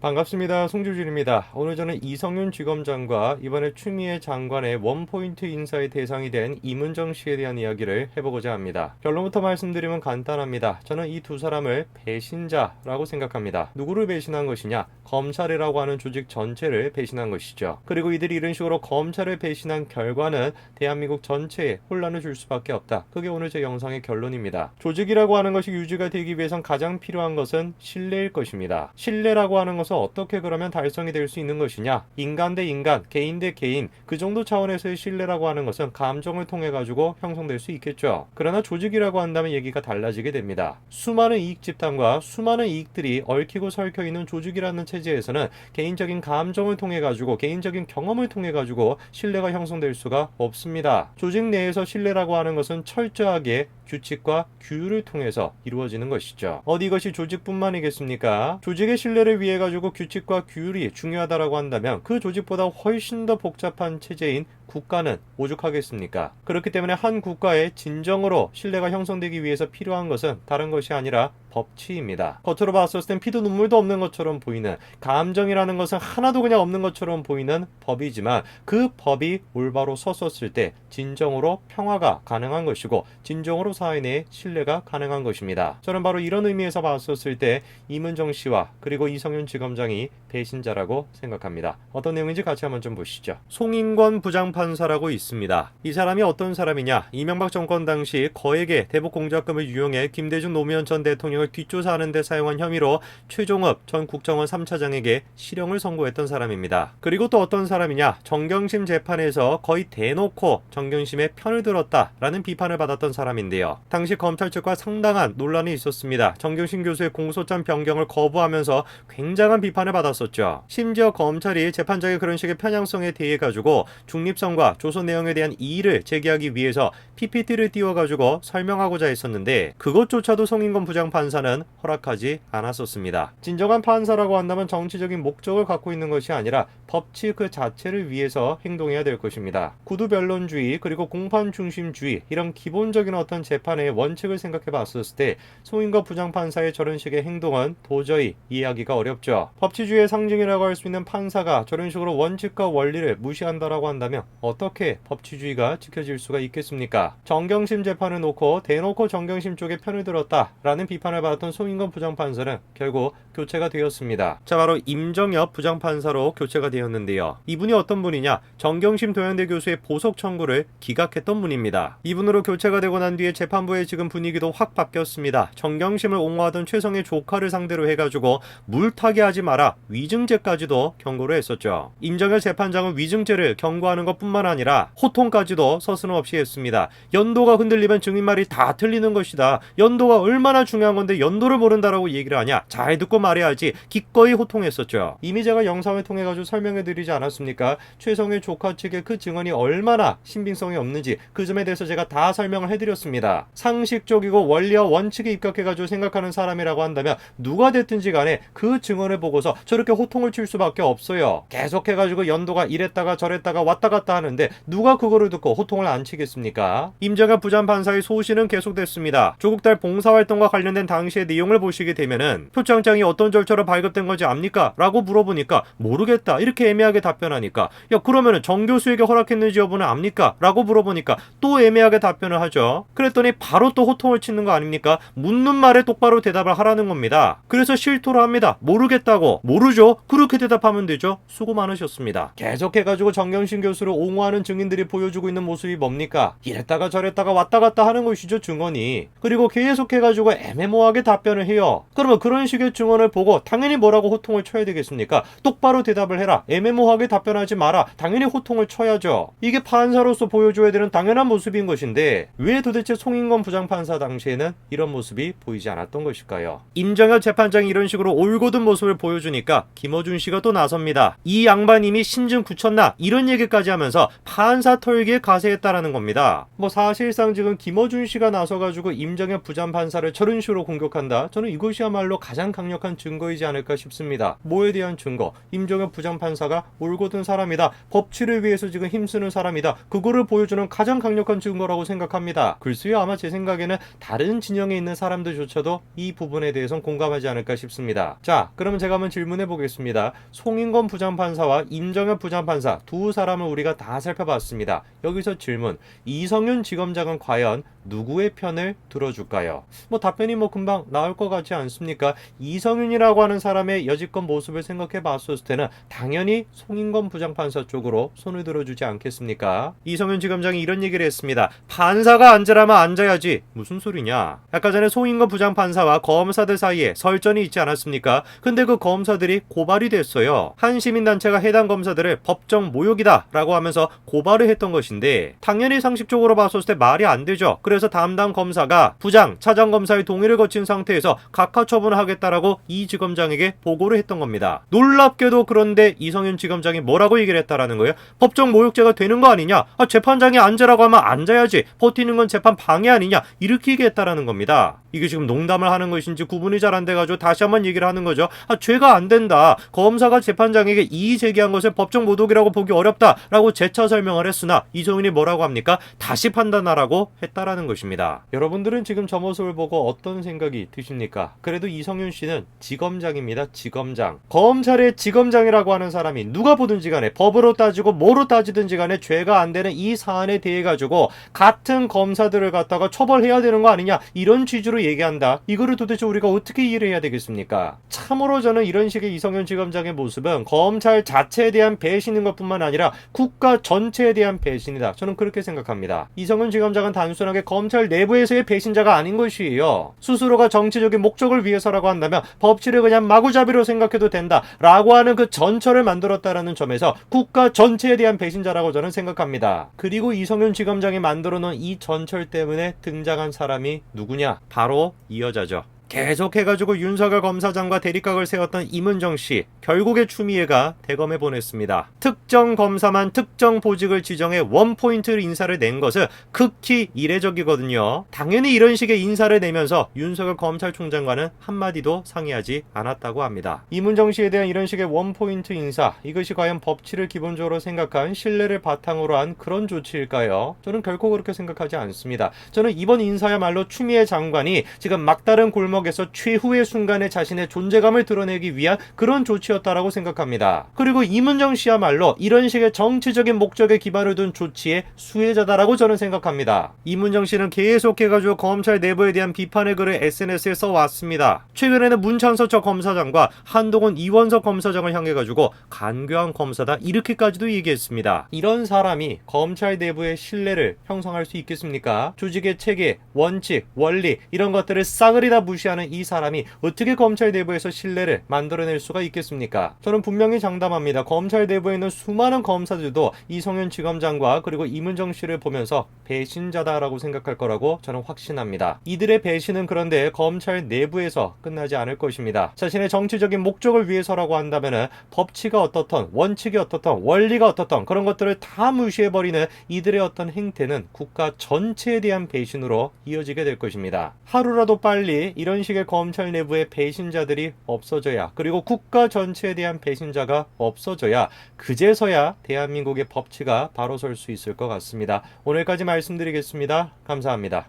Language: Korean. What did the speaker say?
반갑습니다. 송주진입니다. 오늘 저는 이성윤 지검장과 이번에 추미애 장관의 원포인트 인사의 대상이 된 임은정 씨에 대한 이야기를 해보고자 합니다. 결론부터 말씀드리면 간단합니다. 저는 이 두 사람을 배신자라고 생각합니다. 누구를 배신한 것이냐? 검찰이라고 하는 조직 전체를 배신한 것이죠. 그리고 이들이 이런 식으로 검찰을 배신한 결과는 대한민국 전체에 혼란을 줄 수밖에 없다. 그게 오늘 제 영상의 결론입니다. 조직이라고 하는 것이 유지가 되기 위해선 가장 필요한 것은 신뢰일 것입니다. 신뢰라고 하는 것은 어떻게 그러면 달성이 될 수 있는 것이냐? 인간 대 인간, 개인 대 개인, 그 정도 차원에서의 신뢰라고 하는 것은 감정을 통해 가지고 형성될 수 있겠죠. 그러나 조직이라고 한다면 얘기가 달라지게 됩니다. 수많은 이익 집단과 수많은 이익들이 얽히고 설켜 있는 조직이라는 체제에서는 개인적인 감정을 통해 가지고 개인적인 경험을 통해 가지고 신뢰가 형성될 수가 없습니다. 조직 내에서 신뢰라고 하는 것은 철저하게 규칙과 규율을 통해서 이루어지는 것이죠. 어디 이것이 조직뿐만이겠습니까? 조직의 신뢰를 위해 가지고 규칙과 규율이 중요하다라고 한다면 그 조직보다 훨씬 더 복잡한 체제인 국가는 오죽하겠습니까? 그렇기 때문에 한 국가의 진정으로 신뢰가 형성되기 위해서 필요한 것은 다른 것이 아니라 법치입니다. 겉으로 봤을 땐 피도 눈물도 없는 것처럼 보이는, 감정이라는 것은 하나도 그냥 없는 것처럼 보이는 법이지만 그 법이 올바로 섰었을 때 진정으로 평화가 가능한 것이고 진정으로 사회 내에 신뢰가 가능한 것입니다. 저는 바로 이런 의미에서 봤었을 때 임은정 씨와 그리고 이성윤 지검장이 배신자라고 생각합니다. 어떤 내용인지 같이 한번 좀 보시죠. 송인권 부장판사라고 있습니다. 이 사람이 어떤 사람이냐? 이명박 정권 당시 거액의 대북 공작금을 유용해 김대중 노무현 전 대통령을 뒷조사하는 데 사용한 혐의로 최종업 전 국정원 3차장에게 실형을 선고했던 사람입니다. 그리고 또 어떤 사람이냐? 정경심 재판에서 거의 대놓고 정경심의 편을 들었다라는 비판을 받았던 사람인데요. 당시 검찰 측과 상당한 논란이 있었습니다. 정경심 교수의 공소장 변경을 거부하면서 굉장한 비판을 받았었죠. 심지어 검찰이 재판장의 그런 식의 편향성에 대해 가지고 중립성과 조서 내용에 대한 이의를 제기하기 위해서 PPT를 띄워가지고 설명하고자 했었는데 그것조차도 송인권 부장판사는 허락하지 않았었습니다. 진정한 판사라고 한다면 정치적인 목적을 갖고 있는 것이 아니라 법치 그 자체를 위해서 행동해야 될 것입니다. 구두변론주의 그리고 공판중심주의 이런 기본적인 어떤 재판의 원칙을 생각해 봤었을 때 송인권 부장판사의 저런 식의 행동은 도저히 이해하기가 어렵죠. 법치주의의 상징이라고 할 수 있는 판사가 저런 식으로 원칙과 원리를 무시한다라고 한다면 어떻게 법치주의가 지켜질 수가 있겠습니까? 정경심 재판을 놓고 대놓고 정경심 쪽에 편을 들었다라는 비판을 받았던 송인권 부장판사는 결국 교체가 되었습니다. 자, 바로 임정엽 부장판사로 교체가 되었는데요. 이분이 어떤 분이냐? 정경심 도양대 교수의 보석 청구를 기각했던 분입니다. 이분으로 교체가 되고 난 뒤에 재판부의 지금 분위기도 확 바뀌었습니다. 정경심을 옹호하던 최성의 조카를 상대로 해가지고 물타기 하지 마라, 위증죄까지도 경고를 했었죠. 임정엽 재판장은 위증죄를 경고하는 것뿐만 아니라 호통까지도 서슴없이 했습니다. 연도가 흔들리면 증인말이 다 틀리는 것이다. 연도가 얼마나 중요한 건데 연도를 모른다라고 얘기를 하냐? 잘 듣고 말해야지. 기꺼이 호통했었죠. 이미 제가 영상을 통해 가지고 설명해 드리지 않았습니까? 최성의 조카 측의 그 증언이 얼마나 신빙성이 없는지 그 점에 대해서 제가 다 설명을 해드렸습니다. 상식적이고 원리와 원칙에 입각해 가지고 생각하는 사람이라고 한다면 누가 됐든지 간에 그 증언을 보고서 저렇게 호통을 칠 수밖에 없어요. 계속해 가지고 연도가 이랬다가 저랬다가 왔다 갔다 하는데 누가 그거를 듣고 호통을 안 치겠습니까? 임정엽 부장판사의 소신은 계속됐습니다. 조국달 봉사활동과 관련된 당시의 내용을 보시게 되면은 표창장이 어떤 절차로 발급된 건지 압니까? 라고 물어보니까 모르겠다 이렇게 애매하게 답변하니까 야 그러면은 정 교수에게 허락했는지 여부는 압니까? 라고 물어보니까 또 애매하게 답변을 하죠. 그랬더니 바로 또 호통을 치는 거 아닙니까? 묻는 말에 똑바로 대답을 하라는 겁니다. 그래서 실토를 합니다. 모르겠다고. 모르죠? 그렇게 대답하면 되죠. 수고 많으셨습니다. 계속해가지고 정경심 교수를 옹호하는 증인들이 보여주고 있는 모습이 뭡니까? 이랬다가 저랬다가 왔다 갔다 하는 것이죠, 증언이. 그리고 계속해가지고 애매모호하게 답변을 해요. 그러면 그런 식의 증언을 보고 당연히 뭐라고 호통을 쳐야 되겠습니까? 똑바로 대답을 해라. 애매모호하게 답변하지 마라. 당연히 호통을 쳐야죠. 이게 판사로서 보여줘야 되는 당연한 모습인 것인데 왜 도대체 송인권 부장판사 당시에는 이런 모습이 보이지 않았던 것일까요? 임정엽 재판장이 이런 식으로 올곧은 모습을 보여주니까 김어준 씨가 또 나섭니다. 이 양반님이 신증 굳혔나? 이런 얘기까지 하면서 하면서 판사 털기에 가세했다라는 겁니다. 뭐 사실상 지금 김어준 씨가 나서가지고 임정혁 부장판사를 저런 식으로 공격한다. 저는 이것이야말로 가장 강력한 증거이지 않을까 싶습니다. 뭐에 대한 증거? 임정혁 부장판사가 올곧은 사람이다. 법치를 위해서 지금 힘쓰는 사람이다. 그거를 보여주는 가장 강력한 증거라고 생각합니다. 글쎄요, 아마 제 생각에는 다른 진영에 있는 사람들조차도 이 부분에 대해서는 공감하지 않을까 싶습니다. 자, 그러면 제가 한번 질문해 보겠습니다. 송인건 부장판사와 임정혁 부장판사 두 사람을 우리가 다 살펴봤습니다. 여기서 질문, 이성윤 지검장은 과연 누구의 편을 들어줄까요? 뭐 답변이 뭐 금방 나올 것 같지 않습니까? 이성윤이라고 하는 사람의 여지껏 모습을 생각해 봤을 때는 당연히 송인건 부장판사 쪽으로 손을 들어주지 않겠습니까? 이성윤 지검장이 이런 얘기를 했습니다. 판사가 앉으라면 앉아야지. 무슨 소리냐? 아까 전에 송인건 부장판사와 검사들 사이에 설전이 있지 않았습니까? 근데 그 검사들이 고발이 됐어요. 한 시민단체가 해당 검사들을 법정 모욕이다 라고 하면서 고발을 했던 것인데 당연히 상식적으로 봤을 때 말이 안 되죠. 그래서 담당 검사가 부장, 차장 검사의 동의를 거친 상태에서 각하 처분을 하겠다라고 이 지검장에게 보고를 했던 겁니다. 놀랍게도 그런데 이성윤 지검장이 뭐라고 얘기를 했다라는 거예요? 법정 모욕죄가 되는 거 아니냐? 재판장이 앉으라고 하면 앉아야지. 버티는 건 재판 방해 아니냐? 이렇게 얘기했다라는 겁니다. 이게 지금 농담을 하는 것인지 구분이 잘 안 돼가지고 다시 한번 얘기를 하는 거죠. 죄가 안 된다. 검사가 재판장에게 이의 제기한 것을 법정 모독이라고 보기 어렵다라고 재차 설명을 했으나 이성윤이 뭐라고 합니까? 다시 판단하라고 했다라는 것입니다. 여러분들은 지금 저 모습을 보고 어떤 생각이 드십니까? 그래도 이성윤 씨는 지검장입니다. 지검장. 검찰의 지검장이라고 하는 사람이 누가 보든지 간에 법으로 따지고 뭐로 따지든지 간에 죄가 안 되는 이 사안에 대해 가지고 같은 검사들을 갖다가 처벌해야 되는 거 아니냐 이런 취지로 얘기한다. 이거를 도대체 우리가 어떻게 이해를 해야 되겠습니까? 참으로 저는 이런 식의 이성윤 지검장의 모습은 검찰 자체에 대한 배신인 것뿐만 아니라 국가 전체에 대한 배신이다. 저는 그렇게 생각합니다. 이성윤 지검장은 단순하게 검찰 내부에서의 배신자가 아닌 것이에요. 스스로가 정치적인 목적을 위해서라고 한다면 법치를 그냥 마구잡이로 생각해도 된다 라고 하는 그 전철을 만들었다라는 점에서 국가 전체에 대한 배신자라고 저는 생각합니다. 그리고 이성윤 지검장이 만들어 놓은 이 전철 때문에 등장한 사람이 누구냐? 바로 이 여자죠. 계속해가지고 윤석열 검사장과 대립각을 세웠던 임은정 씨, 결국에 추미애가 대검에 보냈습니다. 특정 검사만 특정 보직을 지정해 원포인트 인사를 낸 것은 극히 이례적이거든요. 당연히 이런 식의 인사를 내면서 윤석열 검찰총장과는 한마디도 상의하지 않았다고 합니다. 임은정 씨에 대한 이런 식의 원포인트 인사, 이것이 과연 법치를 기본적으로 생각한 신뢰를 바탕으로 한 그런 조치일까요? 저는 결코 그렇게 생각하지 않습니다. 저는 이번 인사야말로 추미애 장관이 지금 막다른 골목 에서 최후의 순간에 자신의 존재감을 드러내기 위한 그런 조치였다라고 생각합니다. 그리고 임은정 씨야말로 이런 식의 정치적인 목적에 기반을 둔 조치의 수혜자다라고 저는 생각합니다. 임은정 씨는 계속해가지고 검찰 내부에 대한 비판의 글을 SNS에 써왔습니다. 최근에는 문창서 전 검사장과 한동훈 이원석 검사장을 향해가지고 간교한 검사다 이렇게까지도 얘기했습니다. 이런 사람이 검찰 내부의 신뢰를 형성할 수 있겠습니까? 조직의 체계, 원칙, 원리 이런 것들을 싸그리 다 무시하는 이 사람이 어떻게 검찰 내부에서 신뢰를 만들어낼 수가 있겠습니까? 저는 분명히 장담합니다. 검찰 내부에 있는 수많은 검사들도 이성윤 지검장과 그리고 임은정 씨를 보면서 배신자다라고 생각할 거라고 저는 확신합니다. 이들의 배신은 그런데 검찰 내부에서 끝나지 않을 것입니다. 자신의 정치적인 목적을 위해서라고 한다면 법치가 어떻던 원칙이 어떻던 원리가 어떻던 그런 것들을 다 무시해버리는 이들의 어떤 행태는 국가 전체에 대한 배신으로 이어지게 될 것입니다. 하루라도 빨리 이런 식의 검찰 내부의 배신자들이 없어져야, 그리고 국가 전체에 대한 배신자가 없어져야 그제서야 대한민국의 법치가 바로 설 수 있을 것 같습니다. 오늘까지 말씀드리겠습니다. 감사합니다.